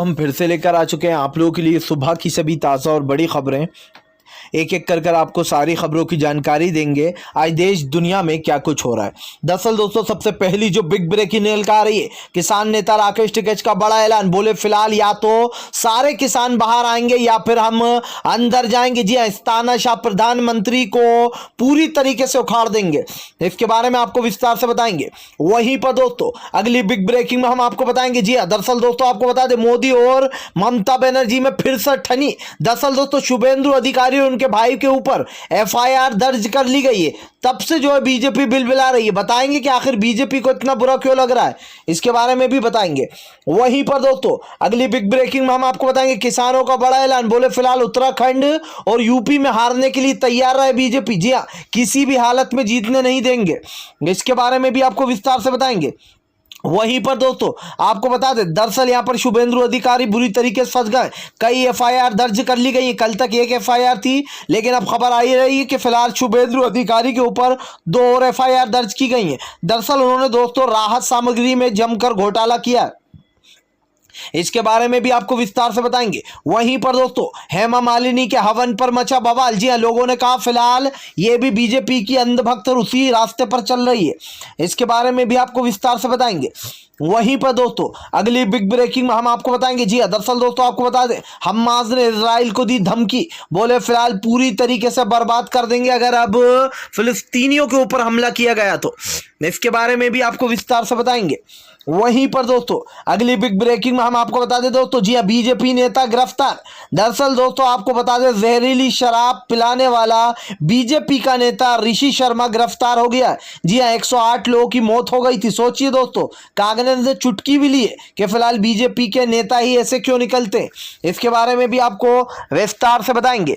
हम फिर से लेकर आ चुके हैं आप लोगों के लिए सुबह की सभी ताज़ा और बड़ी खबरें। एक एक कर आपको सारी खबरों की जानकारी देंगे आज देश दुनिया में क्या कुछ हो रहा है। दरअसल दोस्तों, सबसे पहली जो बिग ब्रेकिंग न्यूज़ आ रही है, किसान नेता राकेश टिकैत का बड़ा ऐलान। बोले फिलहाल या तो सारे किसान बाहर आएंगे या फिर हम अंदर जाएंगे। जी हाँ, तानाशाह प्रधानमंत्री को पूरी तरीके से उखाड़ देंगे। इसके बारे में आपको विस्तार से बताएंगे। वहीं पर दोस्तों अगली बिग ब्रेकिंग में हम आपको बताएंगे। जी हाँ, दरअसल दोस्तों आपको बता दें, मोदी और ममता बनर्जी में फिर से ठनी। दरअसल दोस्तों शुभेंदु अधिकारी और उनके भाई के ऊपर एफआईआर दर्ज कर ली गई है। तब से जो है बीजेपी बिलबिला रही है। बताएंगे कि आखिर बीजेपी को इतना बुरा क्यों लग रहा है, इसके बारे में भी बताएंगे। वहीं पर दोस्तों अगली बिग ब्रेकिंग में हम आपको बताएंगे किसानों का बड़ा ऐलान। बोले फिलहाल उत्तराखंड और यूपी में हारने के लिए तैयार रहे बीजेपी। जी हाँ, किसी भी हालत में जीतने नहीं देंगे। इसके बारे में भी आपको विस्तार से बताएंगे। वहीं पर दोस्तों आपको बता दें, दरअसल यहां पर शुभेंदु अधिकारी बुरी तरीके से फंस गए। कई एफआईआर दर्ज कर ली गई। कल तक एक एफआईआर थी, लेकिन अब खबर आई रही है कि फिलहाल शुभेंदु अधिकारी के ऊपर 2 और एफआईआर दर्ज की गई हैं। दरअसल उन्होंने दोस्तों राहत सामग्री में जमकर घोटाला किया। इसके बारे में भी आपको विस्तार से बताएंगे। वहीं पर दोस्तों हेमा मालिनी के हवन पर मचा बवाल। जी हां, लोगों ने कहा फिलहाल ये भी बीजेपी की अंधभक्त और उसी रास्ते पर चल रही है। इसके बारे में भी आपको विस्तार से बताएंगे। वहीं पर दोस्तों अगली बिग ब्रेकिंग में हम आपको बताएंगे। जी हां, दरअसल दोस्तों आपको बता दें, हमास ने इजराइल को दी धमकी। बोले फिलहाल पूरी तरीके से बर्बाद कर देंगे अगर अब फिलिस्तीनियों के ऊपर हमला किया गया तो। इसके बारे में भी आपको विस्तार से बताएंगे। वहीं पर दोस्तों अगली बिग ब्रेकिंग में हम आपको बता दें दोस्तों, जी हां, बीजेपी नेता गिरफ्तार। दरअसल दोस्तों आपको बता दें, जहरीली शराब पिलाने वाला बीजेपी का नेता ऋषि शर्मा गिरफ्तार हो गया। जी हां, 108 लोगों की मौत हो गई थी। सोचिए दोस्तों, कांग्रेस ने चुटकी भी ली है कि फिलहाल बीजेपी के नेता ही ऐसे क्यों निकलते। इसके बारे में भी आपको विस्तार से बताएंगे।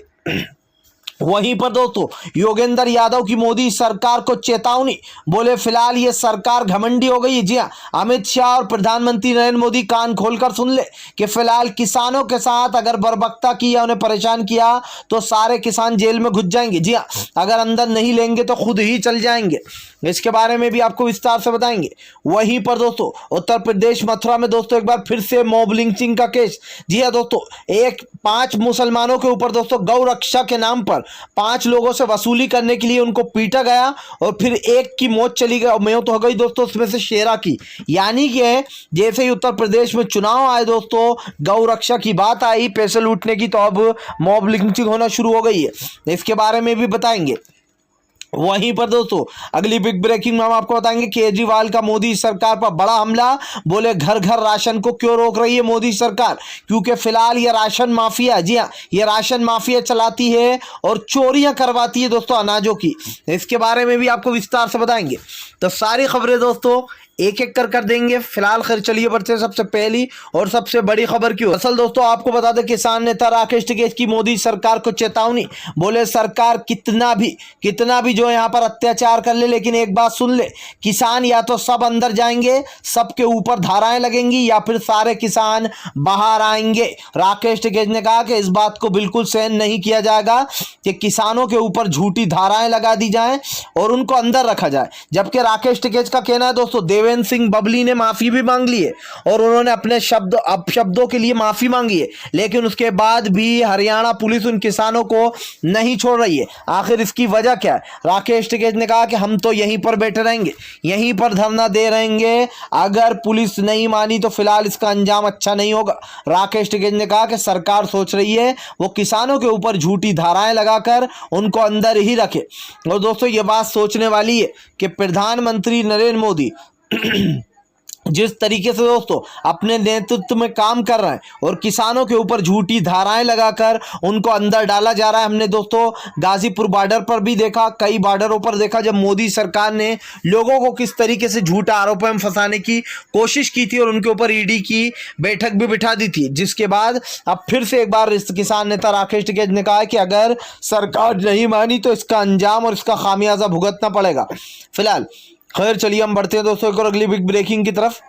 वहीं पर दोस्तों योगेंद्र यादव की मोदी सरकार को चेतावनी। बोले फिलहाल ये सरकार घमंडी हो गई है। जी हां, अमित शाह और प्रधानमंत्री नरेंद्र मोदी कान खोलकर सुन ले कि फिलहाल किसानों के साथ अगर बर्बरता की या उन्हें परेशान किया तो सारे किसान जेल में घुस जाएंगे। जी हां, अगर अंदर नहीं लेंगे तो खुद ही चल जाएंगे। इसके बारे में भी आपको विस्तार से बताएंगे। वहीं पर दोस्तों उत्तर प्रदेश मथुरा में दोस्तों एक बार फिर से मॉब लिंचिंग का केस। जी हां दोस्तों, 5 मुसलमानों के ऊपर दोस्तों गौ रक्षा के नाम पर 5 लोगों से वसूली करने के लिए उनको पीटा गया और फिर एक की मौत चली गई, मौत हो गई दोस्तों उसमें से शेरा की। यानी कि जैसे ही उत्तर प्रदेश में चुनाव आए दोस्तों, गौ रक्षा की बात आई पैसे लूटने की, तो अब मॉब लिंचिंग होना शुरू हो गई है। इसके बारे में भी बताएंगे। वहीं पर दोस्तों अगली बिग ब्रेकिंग में हम आपको बताएंगे, केजरीवाल का मोदी सरकार पर बड़ा हमला। बोले घर घर राशन को क्यों रोक रही है मोदी सरकार, क्योंकि फिलहाल ये राशन माफिया, जी हाँ, ये राशन माफिया चलाती है और चोरियां करवाती है दोस्तों अनाजों की। इसके बारे में भी आपको विस्तार से बताएंगे। तो सारी खबरें दोस्तों एक एक कर देंगे। फिलहाल खैर चलिए बढ़ते हैं सबसे पहली और सबसे बड़ी खबर की ओर। असल दोस्तों आपको बता दें, किसान नेता राकेश टिकैत की मोदी सरकार को चेतावनी। बोले सरकार कितना भी जो यहाँ पर अत्याचार कर ले, लेकिन एक बात सुन ले, किसान या तो सब अंदर जाएंगे, सबके ऊपर धाराएं लगेंगी, या फिर सारे किसान बाहर आएंगे। राकेश टिकैत ने कहा कि इस बात को बिल्कुल सहन नहीं किया जाएगा कि किसानों के ऊपर झूठी धाराएं लगा दी जाएं और उनको अंदर रखा जाए। जबकि राकेश टिकैत का कहना है दोस्तों, देवेंद्र सिंह बबली ने माफी भी मांग ली है और उन्होंने अपने अपशब्दों के लिए माफी मांगी है, लेकिन उसके बाद भी हरियाणा पुलिस उन किसानों को नहीं छोड़ रही है। आखिर इसकी वजह क्या है? राकेश टिकैत ने कहा कि हम तो यहीं पर बैठे रहेंगे, यहीं पर धरना दे रहेंगे, अगर पुलिस नहीं मानी तो फिलहाल इसका अंजाम अच्छा नहीं होगा। राकेश टिकैत ने कहा कि सरकार सोच रही है वो किसानों के ऊपर झूठी धाराएं लगाकर उनको अंदर ही रखे। और दोस्तों ये बात सोचने वाली है कि प्रधानमंत्री नरेंद्र मोदी जिस तरीके से दोस्तों अपने नेतृत्व में काम कर रहे हैं और किसानों के ऊपर झूठी धाराएं लगाकर उनको अंदर डाला जा रहा है। हमने दोस्तों गाजीपुर बॉर्डर पर भी देखा, कई बॉर्डरों पर देखा, जब मोदी सरकार ने लोगों को किस तरीके से झूठे आरोपों में फंसाने की कोशिश की थी और उनके ऊपर ईडी की बैठक भी बिठा दी थी। जिसके बाद अब फिर से एक बार किसान नेता राकेश टिकैत ने कहा कि अगर सरकार नहीं मानी तो इसका अंजाम और इसका खामियाजा भुगतना पड़ेगा। फिलहाल खैर चलिए हम बढ़ते हैं दोस्तों एक और अगली बिग ब्रेकिंग की तरफ।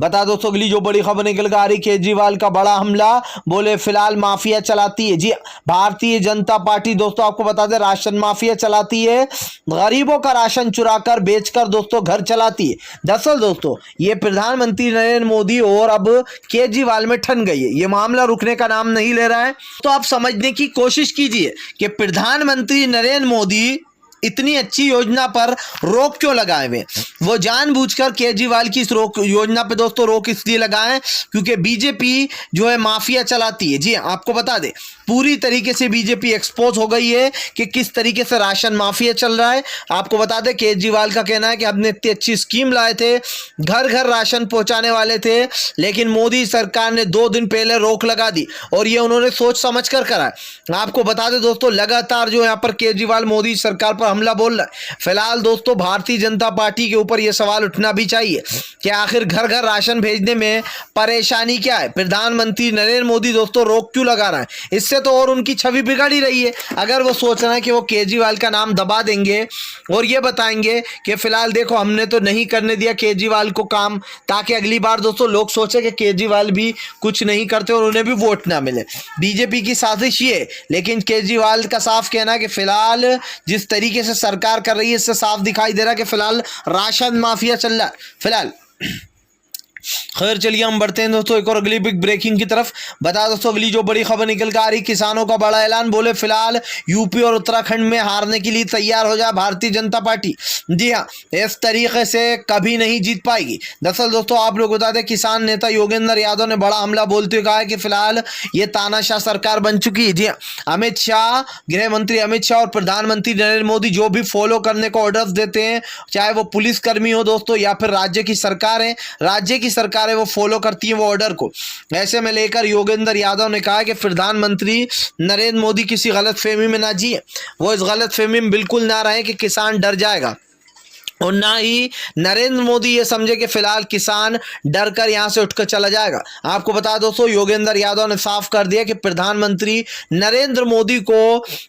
बता दोस्तों अगली जो बड़ी खबर निकल कर आ रही, केजरीवाल का बड़ा हमला, बोले फिलहाल माफिया चलाती है। जी भारतीय जनता पार्टी दोस्तों आपको बता दें राशन माफिया चलाती है, गरीबों का राशन चुराकर बेचकर दोस्तों घर चलाती है। दरअसल दोस्तों ये प्रधानमंत्री नरेंद्र मोदी और अब केजरीवाल में ठन गई है, ये मामला रुकने का नाम नहीं ले रहा है। तो आप समझने की कोशिश कीजिए कि प्रधानमंत्री नरेंद्र मोदी इतनी अच्छी योजना पर रोक क्यों लगाए हुए। वो जानबूझकर केजरीवाल की इस रोक योजना पे दोस्तों रोक इसलिए लगाए क्योंकि बीजेपी जो है माफिया चलाती है। जी आपको बता दें पूरी तरीके से बीजेपी एक्सपोज हो गई है कि किस तरीके से राशन माफिया चल रहा है। आपको बता दें केजरीवाल का कहना है कि हमने इतनी अच्छी स्कीम लाए थे, घर घर राशन पहुंचाने वाले थे, लेकिन मोदी सरकार ने 2 दिन पहले रोक लगा दी और ये उन्होंने सोच समझ कर करा है। आपको बता दें दोस्तों लगातार जो यहाँ पर केजरीवाल मोदी सरकार पर हमला बोल रहा है। फिलहाल दोस्तों भारतीय जनता पार्टी के ऊपर यह सवाल उठना भी चाहिए कि आखिर घर घर राशन भेजने में परेशानी क्या है, प्रधानमंत्री नरेंद्र मोदी दोस्तों रोक क्यों लगा रहा है। इससे तो और उनकी छवि बिगड़ ही रही है। अगर वो सोच रहे हैं कि वो केजरीवाल का नाम दबा देंगे और ये बताएंगे कि फिलहाल देखो हमने तो नहीं करने दिया केजरीवाल को काम, ताकि अगली बार दोस्तों लोग सोचे कि केजरीवाल भी कुछ नहीं करते और उन्हें भी वोट ना मिले। बीजेपी की साजिश ये है, लेकिन केजरीवाल का साफ कहना है कि फिलहाल जिस तरीके से सरकार कर रही है इससे साफ दिखाई दे रहा है कि फिलहाल राशन माफिया चल रहा है फिलहाल। खैर चलिए हम बढ़ते हैं दोस्तों एक और अगली बिग ब्रेकिंग की तरफ। बता दोस्तों अगली जो बड़ी खबर निकल कर आ रही, किसानों का बड़ा ऐलान, बोले फिलहाल यूपी और उत्तराखंड में हारने के लिए तैयार हो जाए भारतीय जनता पार्टी। जी हाँ इस तरीके से कभी नहीं जीत पाएगी। दरअसल दोस्तों आप लोग बता दें किसान नेता योगेंद्र यादव ने बड़ा हमला बोलते हुए कहा है कि फिलहाल ये तानाशाह सरकार बन चुकी है। जी हाँ अमित शाह, गृह मंत्री अमित शाह और प्रधानमंत्री नरेंद्र मोदी जो भी फॉलो करने को ऑर्डर्स देते हैं, चाहे वो पुलिसकर्मी हो दोस्तों या फिर राज्य की सरकार है, राज्य की सरकारें वो फॉलो करती हैं वो ऑर्डर को। ऐसे में लेकर योगेंद्र यादव ने कहा कि प्रधानमंत्री नरेंद्र मोदी किसी गलतफहमी में ना जिए, वो इस गलतफहमी में बिल्कुल ना रहे कि किसान डर जाएगा और ना ही नरेंद्र मोदी ये समझे कि फिलहाल किसान डर कर यहां से उठकर चला जाएगा। आपको बता दोस्तों योगेंद्र यादव ने साफ कर दिया कि प्रधानमंत्री नरेंद्र मोदी को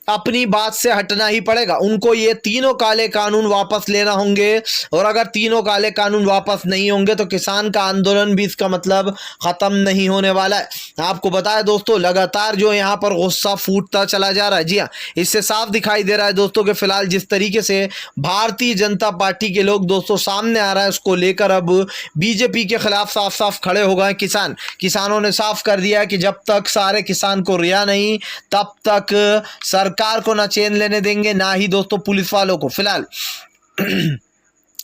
अपनी बात से हटना ही पड़ेगा। उनको ये तीनों काले कानून वापस लेना होंगे और अगर तीनों काले कानून वापस नहीं होंगे तो किसान का आंदोलन भी इसका मतलब खत्म नहीं होने वाला है। आपको बताया दोस्तों लगातार जो यहाँ पर गुस्सा फूटता चला जा रहा है। जी हाँ इससे साफ दिखाई दे रहा है दोस्तों कि फिलहाल जिस तरीके से भारतीय जनता पार्टी के लोग दोस्तों सामने आ रहा है उसको लेकर अब बीजेपी के खिलाफ साफ साफ खड़े हो गए किसानों ने साफ कर दिया कि जब तक सारे किसान को रिहा नहीं तब तक सरकार को ना चैन लेने देंगे ना ही दोस्तों पुलिस वालों को फिलहाल।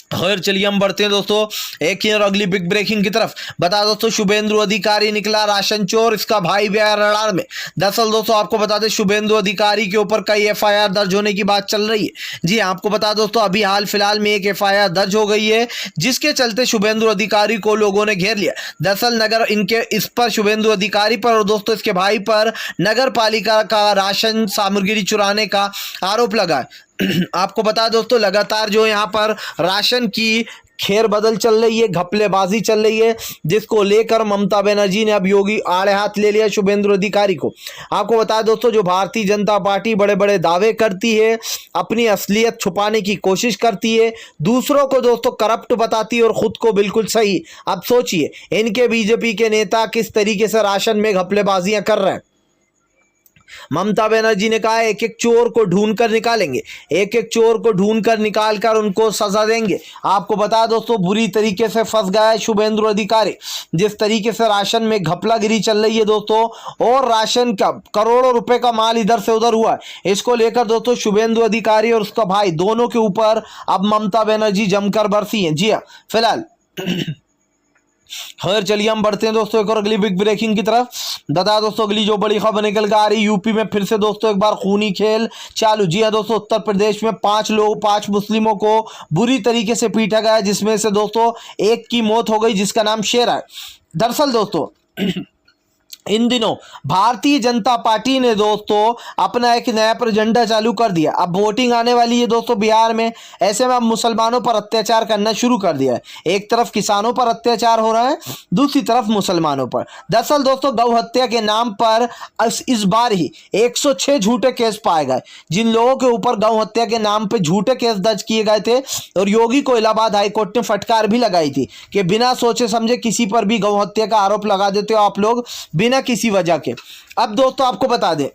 खैर चलिए हम बढ़ते हैं दोस्तों एक ही और अगली बिग ब्रेकिंग की तरफ। बता दोस्तों शुभेंदु अधिकारी निकला राशन चोर, इसका भाई भी आया रडार में। दरअसल दोस्तों आपको बता दें शुभेंदु अधिकारी के ऊपर कई एफआईआर दर्ज होने की बात चल रही है। जी आपको बता दोस्तों अभी हाल फिलहाल में एक एफआईआर दर्ज हो गई है जिसके चलते शुभेंदु अधिकारी को लोगों ने घेर लिया। दरअसल नगर इनके इस पर शुभेंदु अधिकारी पर और दोस्तों इसके भाई पर नगर पालिका का राशन सामग्री चुराने का आरोप लगा है। आपको बता दोस्तों लगातार जो यहाँ पर राशन की खेर बदल चल रही है, घपलेबाजी चल रही है, जिसको लेकर ममता बनर्जी ने अब योगी आड़े हाथ ले लिया शुभेंदु अधिकारी को। आपको बता दोस्तों जो भारतीय जनता पार्टी बड़े बड़े दावे करती है, अपनी असलियत छुपाने की कोशिश करती है, दूसरों को दोस्तों करप्ट बताती है और खुद को बिल्कुल सही। अब सोचिए इनके बीजेपी के नेता किस तरीके से राशन में घपलेबाजियां कर रहे हैं। ममता बनर्जी ने कहा एक एक चोर को ढूंढ कर निकालेंगे, एक एक चोर को ढूंढ कर निकाल कर उनको सजा देंगे। आपको बता दोस्तों बुरी तरीके से फंस गया है शुभेंदु अधिकारी। जिस तरीके से राशन में घपलागिरी चल रही है दोस्तों और राशन का करोड़ों रुपए का माल इधर से उधर हुआ है, इसको लेकर दोस्तों शुभेंदु अधिकारी और उसका भाई दोनों के ऊपर अब ममता बनर्जी जमकर बरसी है। जी हाँ फिलहाल खैर चलिए हम बढ़ते हैं दोस्तों एक और अगली बिग ब्रेकिंग की तरफ। बता दोस्तों अगली जो बड़ी खबर निकल कर आ रही, यूपी में फिर से दोस्तों एक बार खूनी खेल चालू। जी हाँ दोस्तों उत्तर प्रदेश में 5 मुस्लिमों को बुरी तरीके से पीटा गया, जिसमें से दोस्तों एक की मौत हो गई जिसका नाम शेर है। दरअसल दोस्तों इन दिनों भारतीय जनता पार्टी ने दोस्तों अपना एक नया एजेंडा चालू कर दिया। अब वोटिंग आने वाली है दोस्तों बिहार में, ऐसे में अब मुसलमानों पर अत्याचार करना शुरू कर दिया है। एक तरफ किसानों पर अत्याचार हो रहा है, दूसरी तरफ मुसलमानों पर। दरअसल दोस्तों गौ हत्या के नाम पर इस बार ही 106 झूठे केस पाए गए। जिन लोगों के ऊपर गौ हत्या के नाम पर झूठे केस दर्ज किए गए थे और योगी को इलाहाबाद हाईकोर्ट ने फटकार भी लगाई थी कि बिना सोचे समझे किसी पर भी गौ हत्या का आरोप लगा देते हो आप लोग बिना किसी वजह के। अब दोस्तों आपको बता दें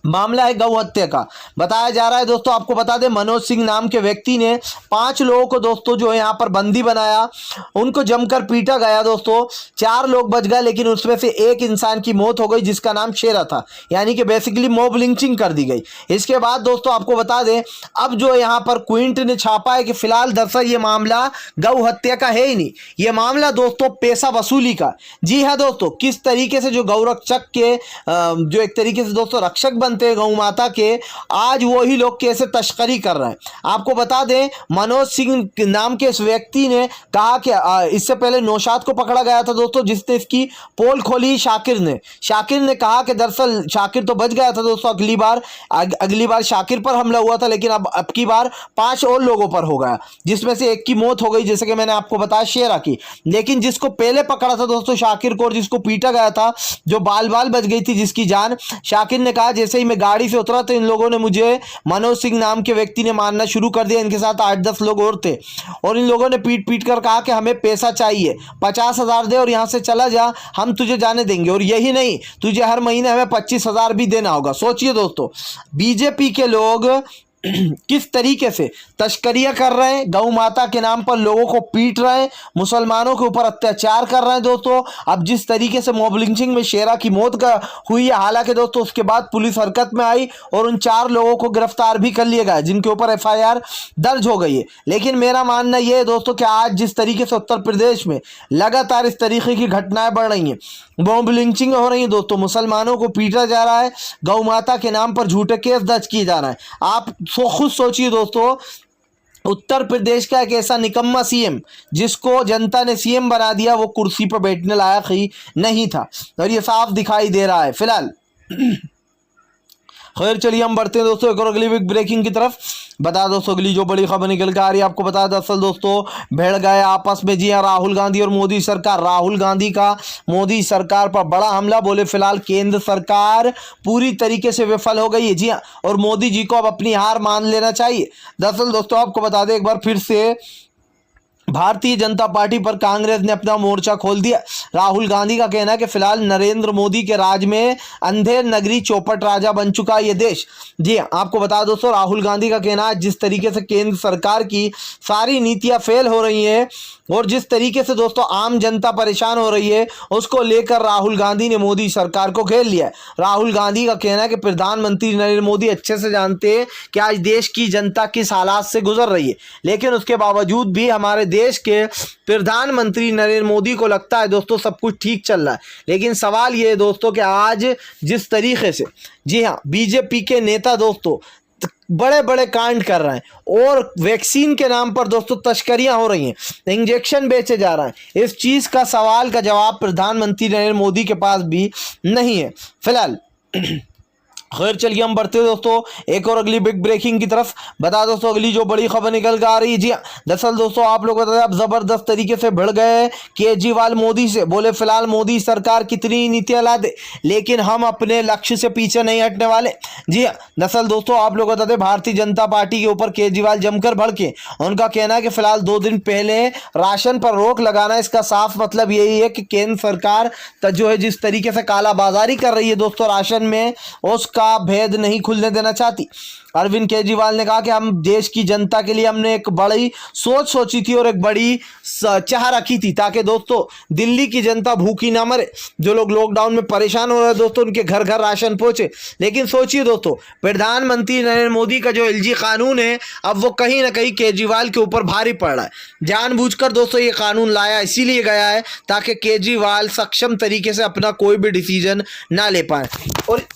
मामला है गौ हत्या का। बताया जा रहा है दोस्तों, आपको बता दें मनोज सिंह नाम के व्यक्ति ने 5 लोगों को दोस्तों जो है यहाँ पर बंदी बनाया, उनको जमकर पीटा गया दोस्तों। 4 लोग बच गए लेकिन उसमें से एक इंसान की मौत हो गई जिसका नाम शेरा था, यानी कि बेसिकली मॉब लिंचिंग कर दी गई। इसके बाद दोस्तों आपको बता दें अब जो यहाँ पर क्विंट ने छापा है कि फिलहाल दरअसल ये मामला गौ हत्या का है ही नहीं, ये मामला दोस्तों पैसा वसूली का। जी हाँ दोस्तों, किस तरीके से जो गौरक्षक के जो एक तरीके से दोस्तों रक्षक बनते गौ माता के, आज वही लोग कैसे तस्करी कर रहे हैं। आपको बता दें मनोज सिंह नाम के इस व्यक्ति ने कहा कि इससे पहले नौशाद को पकड़ा गया था दोस्तों जिसने इसकी पोल खोली। शाकिर ने कहा कि दरअसल शाकिर तो बच गया था दोस्तों अगली बार शाकिर पर हमला हुआ था, लेकिन अब की बार 5 और लोगों पर हो गया जिसमें से एक की मौत हो गई, जैसे कि मैंने आपको बताया शेरा की। लेकिन जिसको पहले पकड़ा था दोस्तों शाकिर को और जिसको पीटा गया था, जो बाल बच गई थी जिसकी जान, शाकिर ने कहा जैसे ही मैं गाड़ी से उतरा तो इन लोगों ने मुझे मनोज सिंह नाम के व्यक्ति ने मारना शुरू कर दिया। इनके साथ 8-10 लोग और थे और इन लोगों ने पीट कर कहा कि हमें पैसा चाहिए, 50,000 दे और यहां से चला जा, हम तुझे जाने देंगे। और यही नहीं, तुझे हर महीने हमें 25,000 भी देना होगा। सोचिए दोस्तों बीजेपी के लोग किस तरीके से तस्करियां कर रहे हैं, गौ माता के नाम पर लोगों को पीट रहे हैं, मुसलमानों के ऊपर अत्याचार कर रहे हैं दोस्तों। अब जिस तरीके से मॉब लिंचिंग में शेरा की मौत का हुई है, हालांकि दोस्तों उसके बाद पुलिस हरकत में आई और उन 4 लोगों को गिरफ्तार भी कर लिया गया जिनके ऊपर FIR दर्ज हो गई है। लेकिन मेरा मानना यह है दोस्तों कि आज जिस तरीके से उत्तर प्रदेश में लगातार इस तरीके की घटनाएं बढ़ रही हैं, मॉब लिंचिंग हो रही है दोस्तों, मुसलमानों को पीटा जा रहा है, गौ माता के नाम पर झूठे केस दर्ज किए जा रहे हैं। आप खुद सोचिए दोस्तों, उत्तर प्रदेश का एक ऐसा निकम्मा CM जिसको जनता ने CM बना दिया, वो कुर्सी पर बैठने लायक ही नहीं था और ये साफ दिखाई दे रहा है फिलहाल। खैर चलिए हम बढ़ते हैं दोस्तों एक और अगली बिग ब्रेकिंग की तरफ। बता दोस्तों अगली जो बड़ी खबर निकल के आ रही है, आपको बता दरअसल दोस्तों भिड़ गए आपस में। जी हाँ, राहुल गांधी और मोदी सरकार। राहुल गांधी का मोदी सरकार पर बड़ा हमला, बोले फिलहाल केंद्र सरकार पूरी तरीके से विफल हो गई है। जी हाँ, और मोदी जी को अब अपनी हार मान लेना चाहिए। दरअसल दोस्तों आपको बता दें एक बार फिर से भारतीय जनता पार्टी पर कांग्रेस ने अपना मोर्चा खोल दिया। राहुल गांधी का कहना है कि फिलहाल नरेंद्र मोदी के राज में अंधेर नगरी चौपट राजा बन चुका है ये देश। जी आपको बता दोस्तों राहुल गांधी का कहना है जिस तरीके से केंद्र सरकार की सारी नीतियां फेल हो रही हैं और जिस तरीके से दोस्तों आम जनता परेशान हो रही है, उसको लेकर राहुल गांधी ने मोदी सरकार को घेर लिया है। राहुल गांधी का कहना है कि प्रधानमंत्री नरेंद्र मोदी अच्छे से जानते हैं कि आज देश की जनता किस हालात से गुजर रही है, लेकिन उसके बावजूद भी हमारे देश के प्रधानमंत्री नरेंद्र मोदी को लगता है दोस्तों सब कुछ ठीक चल रहा है। लेकिन सवाल ये है दोस्तों कि आज जिस तरीके से जी हाँ बीजेपी के नेता दोस्तों बड़े बड़े कांड कर रहे हैं और वैक्सीन के नाम पर दोस्तों तस्करियां हो रही हैं, इंजेक्शन बेचे जा रहे हैं, इस चीज़ का सवाल का जवाब प्रधानमंत्री नरेंद्र मोदी के पास भी नहीं है फिलहाल। खैर चलिए हम बढ़ते दोस्तों एक और अगली बिग ब्रेकिंग की तरफ। बता दोस्तों अगली जो बड़ी खबर निकल कर आ रही है, जी दरअसल दोस्तों आप लोग बता दें आप जबरदस्त तरीके से भिड़ गए केजरीवाल मोदी से। बोले फिलहाल मोदी सरकार कितनी नीतियां ला दे लेकिन हम अपने लक्ष्य से पीछे नहीं हटने वाले। जी दरअसल दोस्तों आप लोग बता दें भारतीय जनता पार्टी के ऊपर केजरीवाल जमकर भड़के। उनका कहना है कि फिलहाल 2 दिन पहले राशन पर रोक लगाना, इसका साफ मतलब यही है कि केंद्र सरकार जो है जिस तरीके से कालाबाजारी कर रही है दोस्तों राशन में, उसका का भेद नहीं खुलने देना चाहती। अरविंद केजरीवाल ने कहा कि हम देश की जनता के लिए हमने एक बड़ी सोच सोची थी और एक बड़ी चाह रखी थी ताकि दोस्तों दिल्ली की जनता भूखी ना मरे, जो लोग लॉकडाउन में परेशान हो रहे हैं दोस्तों उनके घर घर राशन पहुंचे। लेकिन सोचिए दोस्तों प्रधानमंत्री नरेंद्र मोदी का जो LG कानून है अब वो कहीं ना कहीं केजरीवाल के ऊपर भारी पड़ रहा है। जानबूझकर दोस्तों ये कानून लाया इसीलिए गया है ताकि केजरीवाल सक्षम तरीके से अपना कोई भी डिसीजन ना ले पाए। और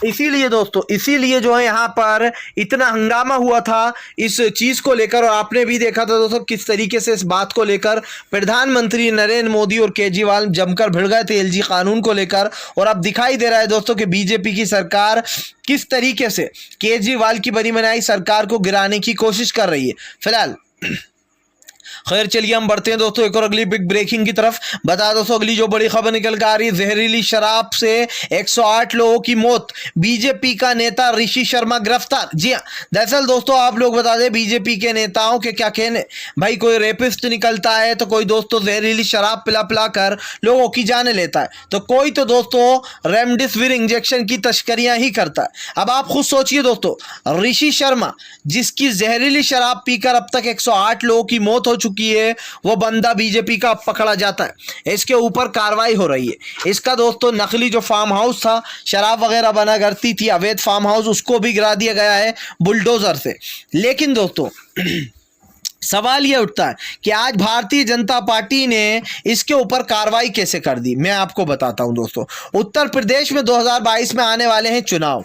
इसीलिए दोस्तों, इसीलिए जो है यहाँ पर इतना हंगामा हुआ था इस चीज को लेकर। और आपने भी देखा था दोस्तों किस तरीके से इस बात को लेकर प्रधानमंत्री नरेंद्र मोदी और केजरीवाल जमकर भिड़ गए थे एलजी कानून को लेकर। और अब दिखाई दे रहा है दोस्तों कि बीजेपी की सरकार किस तरीके से केजरीवाल की बनी बनाई सरकार को गिराने की कोशिश कर रही है फिलहाल। खैर चलिए हम बढ़ते हैं दोस्तों एक और अगली बिग ब्रेकिंग की तरफ। बता दोस्तों अगली जो बड़ी खबर निकल कर आ रही है, जहरीली शराब से 108 लोगों की मौत, बीजेपी का नेता ऋषि शर्मा गिरफ्तार। जी हाँ, दरअसल दोस्तों आप लोग बता दें बीजेपी के नेताओं के क्या कहने, भाई कोई रेपिस्ट निकलता है तो कोई दोस्तों जहरीली शराब पिला पिला कर लोगों की जाने लेता है, तो कोई तो दोस्तों रेमडेसिविर इंजेक्शन की तस्करियां ही करता है। अब आप खुद सोचिए दोस्तों, ऋषि शर्मा जिसकी जहरीली शराब पीकर अब तक 108 लोगों की मौत हो चुकी है, वो बंदा बीजेपी का पकड़ा जाता है, इसके ऊपर कार्रवाई हो रही है। इसका दोस्तों नकली जो फार्म हाउस था, शराब वगैरह बना करती थी, अवैध फार्म हाउस, उसको भी गिरा दिया गया है बुलडोजर से। लेकिन दोस्तों सवाल यह उठता है कि आज भारतीय जनता पार्टी ने इसके ऊपर कार्रवाई कैसे कर दी। मैं आपको बताता हूं दोस्तों, उत्तर प्रदेश में 2022 में आने वाले हैं चुनाव।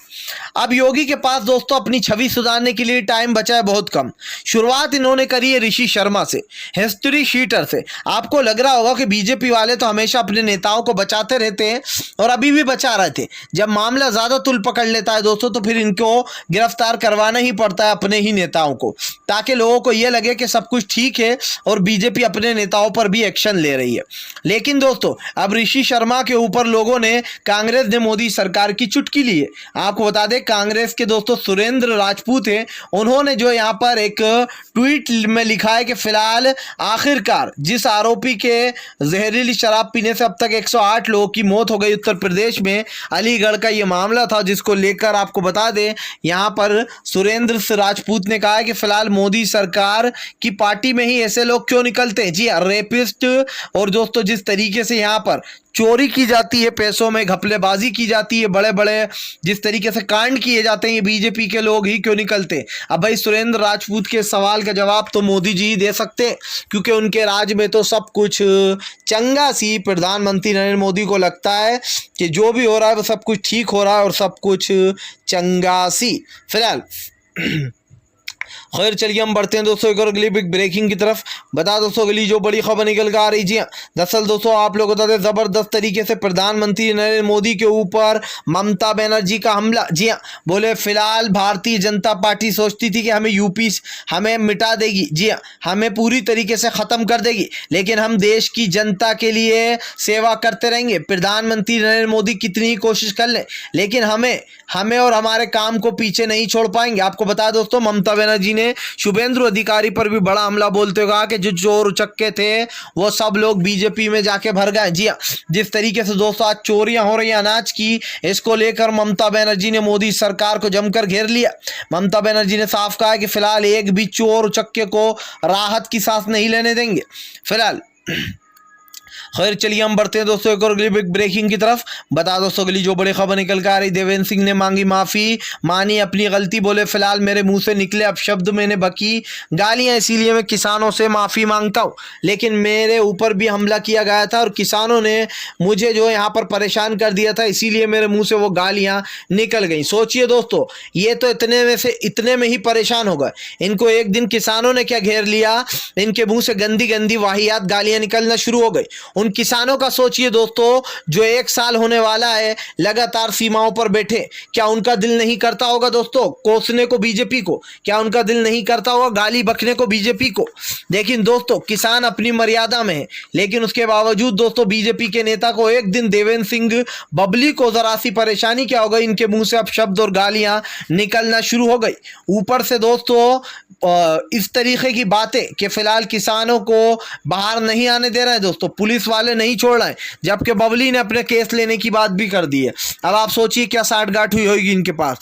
अब योगी के पास दोस्तों अपनी छवि सुधारने के लिए टाइम बचा है बहुत कम। शुरुआत इन्होंने करी है ऋषि शर्मा से, हिस्ट्री शीटर से। आपको लग रहा होगा कि बीजेपी वाले तो हमेशा अपने नेताओं को बचाते रहते हैं, और अभी भी बचा रहे थे। जब मामला ज्यादा तुल पकड़ लेता है दोस्तों, तो फिर इनको गिरफ्तार करवाना ही पड़ता है अपने ही नेताओं को, ताकि लोगों को यह लगे कि सब कुछ ठीक है और बीजेपी अपने नेताओं पर भी एक्शन ले रही है। लेकिन दोस्तों अब ऋषि शर्मा के ऊपर लोगों ने, कांग्रेस ने मोदी सरकार की चुटकी ली है। आपको बता दें कांग्रेस के दोस्तों सुरेंद्र राजपूत हैं, उन्होंने जो यहां पर एक ट्वीट में लिखा है कि फिलहाल आखिरकार जिस आरोपी के जहरीली शराब पीने से अब तक 108 लोगों की मौत हो गई उत्तर प्रदेश में, अलीगढ़ का यह मामला था, जिसको लेकर आपको बता दें यहां पर सुरेंद्र राजपूत ने कहा है कि फिलहाल मोदी सरकार की पार्टी में ही ऐसे लोग क्यों निकलते हैं। जी रेपिस्ट, और दोस्तों जिस तरीके से यहाँ पर चोरी की जाती है, पैसों में घपलेबाजी की जाती है, बड़े बड़े जिस तरीके से कांड किए जाते हैं, ये बीजेपी के लोग ही क्यों निकलते हैं। अब भाई सुरेंद्र राजपूत के सवाल का जवाब तो मोदी जी ही दे सकते हैं, क्योंकि उनके राज में तो सब कुछ चंगा सी। प्रधानमंत्री नरेंद्र मोदी को लगता है कि जो भी हो रहा है वो सब कुछ ठीक हो रहा है और सब कुछ चंगा सी फिलहाल। खैर चलिए हम बढ़ते हैं दोस्तों एक और अगली बिग ब्रेकिंग की तरफ। बता दोस्तों अगली जो बड़ी खबर निकल कर आ रही, जी हाँ, दरअसल दोस्तों आप लोग बता दें जबरदस्त तरीके से प्रधानमंत्री नरेंद्र मोदी के ऊपर ममता बनर्जी का हमला। जी हाँ, बोले फिलहाल भारतीय जनता पार्टी सोचती थी कि हमें यूपी हमें मिटा देगी, जी हाँ, हमें पूरी तरीके से खत्म कर देगी, लेकिन हम देश की जनता के लिए सेवा करते रहेंगे। प्रधानमंत्री नरेंद्र मोदी कितनी ही कोशिश कर लें, लेकिन हमें और हमारे काम को पीछे नहीं छोड़ पाएंगे। आपको बता दोस्तों ममता बनर्जी ने शुभेंदु अधिकारी पर भी बड़ा हमला बोलते हुए कहा कि जो चोर उचक्के थे वो सब लोग बीजेपी में जाके भर गए। जी हाँ, जिस तरीके से दोस्तों आज चोरियां हो रही हैं अनाज की, इसको लेकर ममता बनर्जी ने मोदी सरकार को जमकर घेर लिया। ममता बनर्जी ने साफ कहा कि फिलहाल एक भी चोर उचक्के को राहत की सांस नहीं लेने देंगे फिलहाल। खैर चलिए हम बढ़ते हैं दोस्तों एक और अगली बिग ब्रेकिंग की तरफ। बता दोस्तों अगली जो बड़ी खबर निकल कर आ रही, देवेंद्र सिंह ने मांगी माफी, मानी अपनी गलती, बोले फिलहाल मेरे मुंह से निकले अब शब्द मैंने बकी गालियां, इसीलिए मैं किसानों से माफी मांगता हूं। लेकिन मेरे ऊपर भी हमला किया गया था और किसानों ने मुझे जो यहाँ पर परेशान कर दिया था, इसीलिए मेरे मुंह से वो गालियां निकल गई। सोचिए दोस्तों, ये तो इतने में ही परेशान हो गए, इनको एक दिन किसानों ने क्या घेर लिया, इनके मुंह से गंदी गंदी वाहियात गालियां निकलना शुरू हो गई। उन किसानों का सोचिए दोस्तों, जो 1 साल होने वाला है लगातार सीमाओं पर बैठे, क्या उनका दिल नहीं करता होगा दोस्तों कोसने को बीजेपी को? क्या उनका दिल नहीं करता होगा गाली बकने को बीजेपी को? लेकिन दोस्तों किसान अपनी मर्यादा में है, लेकिन उसके बावजूद दोस्तों बीजेपी के नेता को एक दिन देवेंद्र सिंह बबली को जरा सी परेशानी क्या हो गई, इनके मुंह से अब शब्द और गालियां निकलना शुरू हो गई। ऊपर से दोस्तों इस तरीके की बातें कि फिलहाल किसानों को बाहर नहीं आने दे रहे हैं दोस्तों, पुलिस वाले नहीं छोड़ रहे हैं, जबकि बबली ने अपने केस लेने की बात भी कर दी है। अब आप सोचिए क्या साठगांठ हुई होगी इनके पास।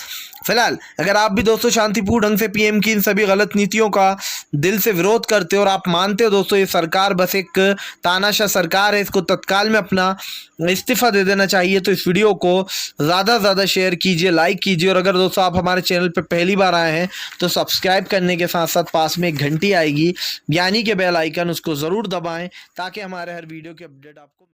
फिलहाल अगर आप भी दोस्तों शांतिपूर्ण ढंग से पीएम की इन सभी गलत नीतियों का दिल से विरोध करते हो और आप मानते हो दोस्तों ये सरकार बस एक तानाशाह सरकार है, इसको तत्काल में अपना इस्तीफा दे देना चाहिए, तो इस वीडियो को ज़्यादा से ज़्यादा शेयर कीजिए, लाइक कीजिए, और अगर दोस्तों आप हमारे चैनल पर पहली बार आए हैं तो सब्सक्राइब करने के साथ साथ पास में एक घंटी आएगी यानी कि बेल आइकन, उसको ज़रूर दबाएं ताकि हमारे हर वीडियो की अपडेट आपको